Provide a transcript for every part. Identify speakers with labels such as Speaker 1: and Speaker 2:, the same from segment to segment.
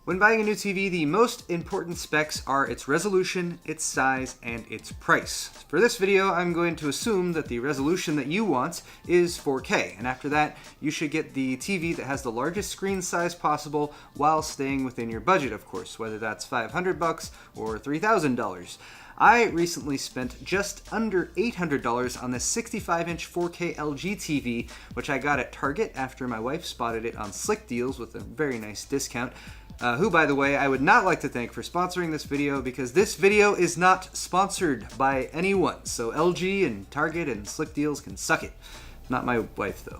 Speaker 1: When buying a new TV, the most important specs are its resolution, its size, and its price. For this video, I'm going to assume that the resolution that you want is 4K, and after that, you should get the TV that has the largest screen size possible while staying within your budget, of course, whether that's $500 or $3,000. I recently spent just under $800 on this 65-inch 4K LG TV, which I got at Target after my wife spotted it on Slick Deals with a very nice discount. Who, by the way, I would not like to thank for sponsoring this video, because this video is not sponsored by anyone. So LG and Target and Slick Deals can suck it. Not my wife, though.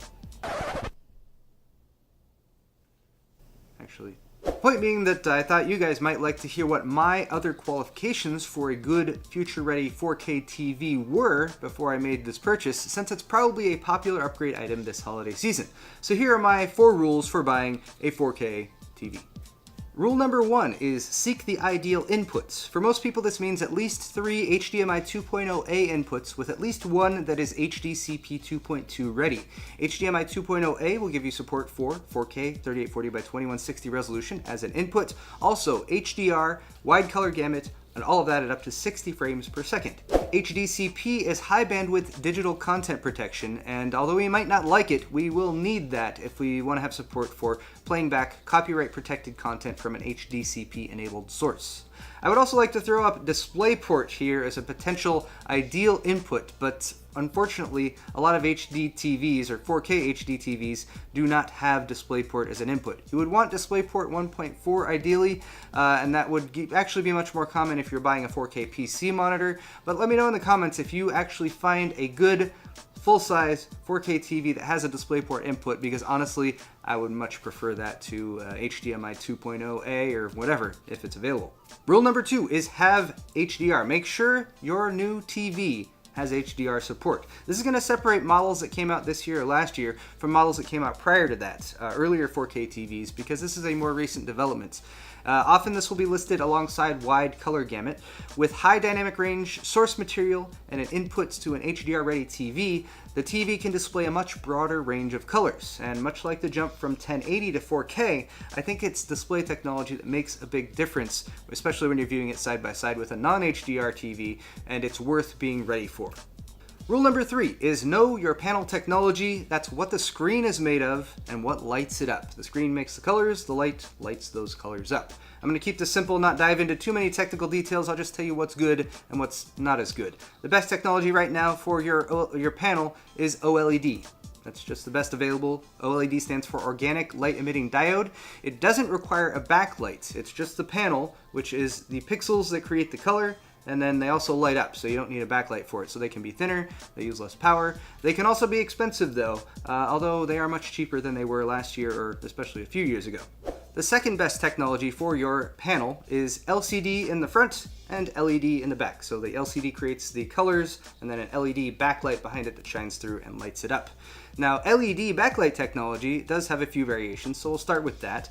Speaker 1: Actually, point being that I thought you guys might like to hear what my other qualifications for a good future-ready 4K TV were before I made this purchase, since it's probably a popular upgrade item this holiday season. So here are my 4 rules for buying a 4K TV. Rule number 1 is seek the ideal inputs. For most people, this means at least 3 HDMI 2.0A inputs with at least one that is HDCP 2.2 ready. HDMI 2.0A will give you support for 4K 3840 by 2160 resolution as an input. Also HDR, wide color gamut, and all of that at up to 60 frames per second. HDCP is high bandwidth digital content protection, and although we might not like it, we will need that if we want to have support for playing back copyright protected content from an HDCP enabled source. I would also like to throw up DisplayPort here as a potential ideal input, but unfortunately a lot of HD TVs or 4K HD TVs do not have DisplayPort as an input. You would want DisplayPort 1.4 ideally, and that would actually be much more common if you're buying a 4K PC monitor, but let me know in the comments if you actually find a good full-size 4K TV that has a DisplayPort input, because honestly, I would much prefer that to HDMI 2.0A or whatever, if it's available. Rule number 2 is have HDR. Make sure your new TV has HDR support. This is going to separate models that came out this year or last year from models that came out prior to that, earlier 4K TVs, because this is a more recent development. Often this will be listed alongside wide color gamut. With high dynamic range, source material, and an input to an HDR-ready TV, the TV can display a much broader range of colors. And much like the jump from 1080 to 4K, I think it's display technology that makes a big difference, especially when you're viewing it side by side with a non-HDR TV, and it's worth being ready for. Rule number 3 is know your panel technology. That's what the screen is made of and what lights it up. The screen makes the colors, the light lights those colors up. I'm going to keep this simple, not dive into too many technical details. I'll just tell you what's good and what's not as good. The best technology right now for your panel is OLED. That's just the best available. OLED stands for Organic Light Emitting Diode. It doesn't require a backlight. It's just the panel, which is the pixels that create the color, and then they also light up, so you don't need a backlight for it. So they can be thinner, they use less power. They can also be expensive though, although they are much cheaper than they were last year, or especially a few years ago. The second best technology for your panel is LCD in the front and LED in the back. So the LCD creates the colors, and then an LED backlight behind it that shines through and lights it up. Now, LED backlight technology does have a few variations, so we'll start with that.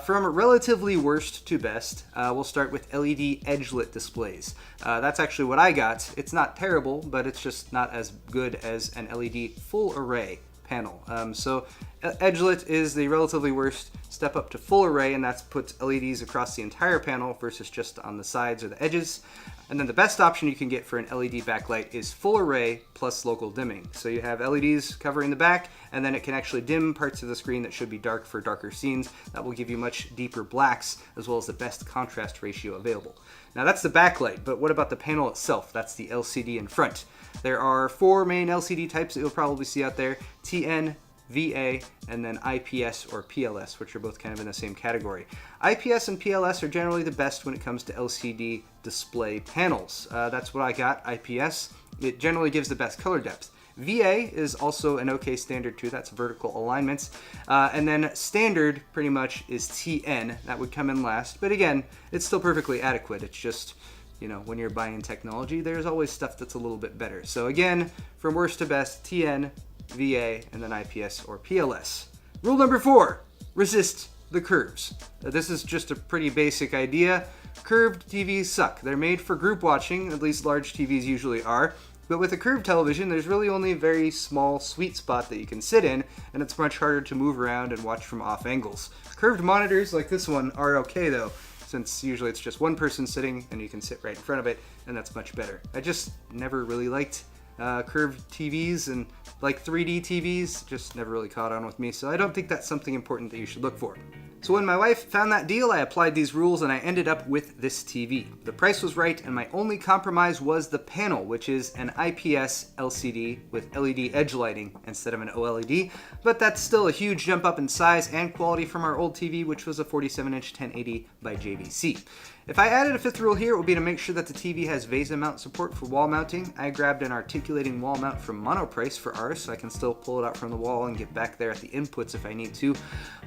Speaker 1: From relatively worst to best, we'll start with LED edge-lit displays. That's actually what I got. It's not terrible, but it's just not as good as an LED full array panel. So edge-lit is the relatively worst. Step up to full array, and that puts LEDs across the entire panel versus just on the sides or the edges. And then the best option you can get for an LED backlight is full array plus local dimming. So you have LEDs covering the back, and then it can actually dim parts of the screen that should be dark for darker scenes. That will give you much deeper blacks, as well as the best contrast ratio available. Now that's the backlight, but what about the panel itself? That's the LCD in front. There are 4 main LCD types that you'll probably see out there: TN, VA, and then IPS or PLS, which are both kind of in the same category. IPS and PLS are generally the best when it comes to LCD display panels. That's what I got, IPS. It generally gives the best color depth. VA is also an okay standard too, that's vertical alignments. And then standard pretty much is TN, that would come in last. But again, it's still perfectly adequate. It's just, you know, when you're buying technology, there's always stuff that's a little bit better. So again, from worst to best, TN, VA, and then IPS or PLS. Rule number 4, resist the curves. This is just a pretty basic idea. Curved TVs suck. They're made for group watching, at least large TVs usually are. But with a curved television, there's really only a very small sweet spot that you can sit in, and it's much harder to move around and watch from off angles. Curved monitors like this one are okay though, since usually it's just one person sitting and you can sit right in front of it, and that's much better. I just never really liked curved TVs, and like 3D TVs just never really caught on with me, so I don't think that's something important that you should look for. So when my wife found that deal, I applied these rules and I ended up with this TV. The price was right, and my only compromise was the panel, which is an IPS LCD with LED edge lighting instead of an OLED, but that's still a huge jump up in size and quality from our old TV, which was a 47-inch 1080 by JVC. If I added a fifth rule here, it would be to make sure that the TV has VESA mount support for wall mounting. I grabbed an articulating wall mount from Monoprice for ours, so I can still pull it out from the wall and get back there at the inputs if I need to.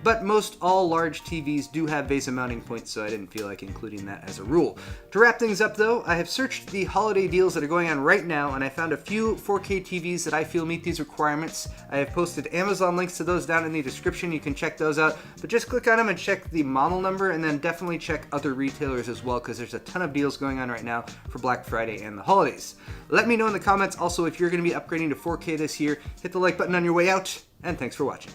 Speaker 1: But most all large TVs do have VESA mounting points, so I didn't feel like including that as a rule. To wrap things up though, I have searched the holiday deals that are going on right now, and I found a few 4K TVs that I feel meet these requirements. I have posted Amazon links to those down in the description. You can check those out, but just click on them and check the model number, and then definitely check other retailers as well, because there's a ton of deals going on right now for Black Friday and the holidays. Let me know in the comments also if you're going to be upgrading to 4K this year. Hit the like button on your way out, and thanks for watching.